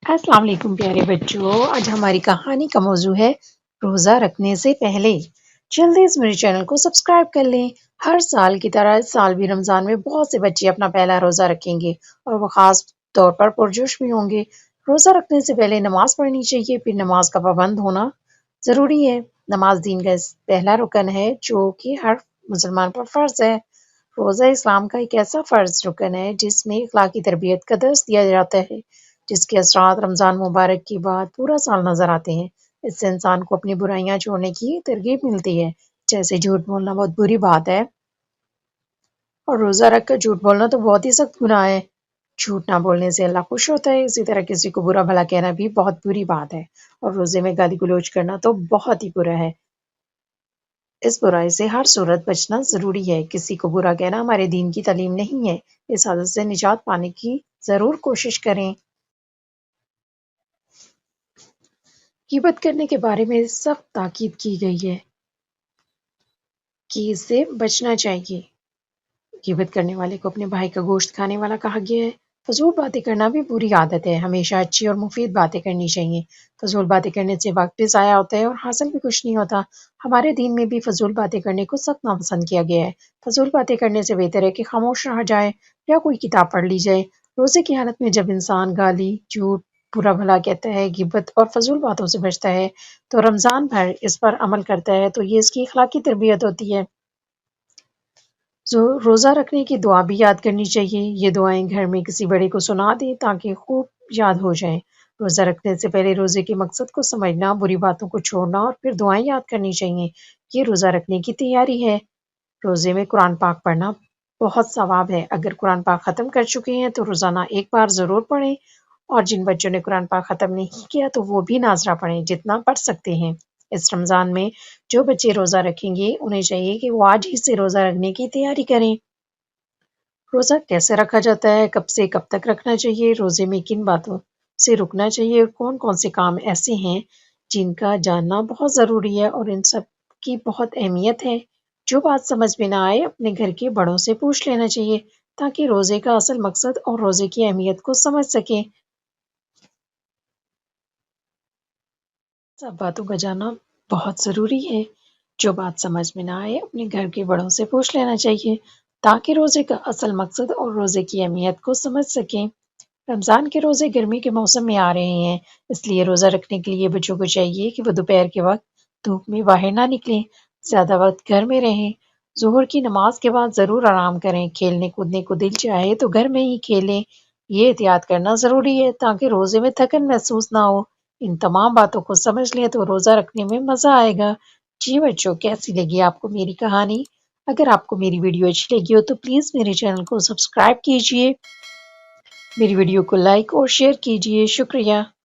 السلام علیکم پیارے بچوں، آج ہماری کہانی کا موضوع ہے روزہ رکھنے سے پہلے۔ جلدی اس میرے چینل کو سبسکرائب کر لیں۔ ہر سال کی طرح اس سال بھی رمضان میں بہت سے بچے اپنا پہلا روزہ رکھیں گے اور وہ خاص طور پر پرجوش بھی ہوں گے۔ روزہ رکھنے سے پہلے نماز پڑھنی چاہیے، پھر نماز کا پابند ہونا ضروری ہے۔ نماز دین کا پہلا رکن ہے جو کہ ہر مسلمان پر فرض ہے۔ روزہ اسلام کا ایک ایسا فرض رکن ہے جس میں اخلاقی تربیت کا درس دیا جاتا ہے، جس کے اثرات رمضان مبارک کے بعد پورا سال نظر آتے ہیں۔ اس سے انسان کو اپنی برائیاں چھوڑنے کی ترغیب ملتی ہے، جیسے جھوٹ بولنا بہت بری بات ہے اور روزہ رکھ کر جھوٹ بولنا تو بہت ہی سخت گناہ ہے۔ جھوٹ نہ بولنے سے اللہ خوش ہوتا ہے، اسی طرح کسی کو برا بھلا کہنا بھی بہت بری بات ہے، اور روزے میں گالی گلوچ کرنا تو بہت ہی برا ہے۔ اس برائی سے ہر صورت بچنا ضروری ہے۔ کسی کو برا کہنا ہمارے دین کی تعلیم نہیں ہے۔ اس عادت سے نجات پانے کی ضرور کوشش کریں۔ غیبت کرنے کے بارے میں سخت تاکید کی گئی ہے کہ اس سے بچنا چاہیے۔ غیبت کرنے والے کو اپنے بھائی کا گوشت کھانے والا کہا گیا ہے۔ فضول باتیں کرنا بھی بری عادت ہے، ہمیشہ اچھی اور مفید باتیں کرنی چاہیے۔ فضول باتیں کرنے سے وقت بھی ضائع ہوتا ہے اور حاصل بھی کچھ نہیں ہوتا۔ ہمارے دین میں بھی فضول باتیں کرنے کو سخت ناپسند کیا گیا ہے۔ فضول باتیں کرنے سے بہتر ہے کہ خاموش رہا جائے یا کوئی کتاب پڑھ لی جائے۔ روزے کی حالت میں جب انسان گالی، جھوٹ، برا بھلا کہتا ہے، غیبت اور فضول باتوں سے بچتا ہے تو رمضان بھر اس پر عمل کرتا ہے تو یہ اس کی اخلاقی تربیت ہوتی ہے۔ روزہ رکھنے کی دعا بھی یاد کرنی چاہیے۔ یہ دعائیں گھر میں کسی بڑے کو سنا دیں تاکہ خوب یاد ہو جائیں۔ روزہ رکھنے سے پہلے روزے کے مقصد کو سمجھنا، بری باتوں کو چھوڑنا اور پھر دعائیں یاد کرنی چاہیے۔ یہ روزہ رکھنے کی تیاری ہے۔ روزے میں قرآن پاک پڑھنا بہت ثواب ہے۔ اگر قرآن پاک ختم کر چکے ہیں تو روزانہ ایک بار ضرور پڑھیں، اور جن بچوں نے قرآن پاک ختم نہیں کیا تو وہ بھی ناظرہ پڑھیں جتنا پڑھ سکتے ہیں۔ اس رمضان میں جو بچے روزہ رکھیں گے انہیں چاہیے کہ وہ آج ہی سے روزہ رکھنے کی تیاری کریں۔ روزہ کیسے رکھا جاتا ہے، کب سے کب تک رکھنا چاہیے، روزے میں کن باتوں سے رکنا چاہیے اور کون کون سے کام ایسے ہیں جن کا جاننا بہت ضروری ہے اور ان سب کی بہت اہمیت ہے۔ جو بات سمجھ میں نہ آئے اپنے گھر کے بڑوں سے پوچھ لینا چاہیے تاکہ روزے کا اصل مقصد اور روزے کی اہمیت کو سمجھ سکیں۔ سب باتوں کا جاننا بہت ضروری ہے۔ جو بات سمجھ میں نہ آئے اپنے گھر کے بڑوں سے پوچھ لینا چاہیے تاکہ روزے کا اصل مقصد اور روزے کی اہمیت کو سمجھ سکیں۔ رمضان کے روزے گرمی کے موسم میں آ رہے ہیں، اس لیے روزہ رکھنے کے لیے بچوں کو چاہیے کہ وہ دوپہر کے وقت دھوپ میں باہر نہ نکلیں، زیادہ وقت گھر میں رہیں۔ ظہر کی نماز کے بعد ضرور آرام کریں، کھیلنے کودنے کو دل چاہے تو گھر میں ہی کھیلیں۔ یہ احتیاط کرنا ضروری ہے تاکہ روزے میں تھکن محسوس نہ ہو۔ ان تمام باتوں کو سمجھ لیں تو روزہ رکھنے میں مزہ آئے گا۔ جی بچوں، کیسی لگی آپ کو میری کہانی؟ اگر آپ کو میری ویڈیو اچھی لگی ہو تو پلیز میرے چینل کو سبسکرائب کیجیے، میری ویڈیو کو لائک اور شیئر کیجیے۔ شکریہ۔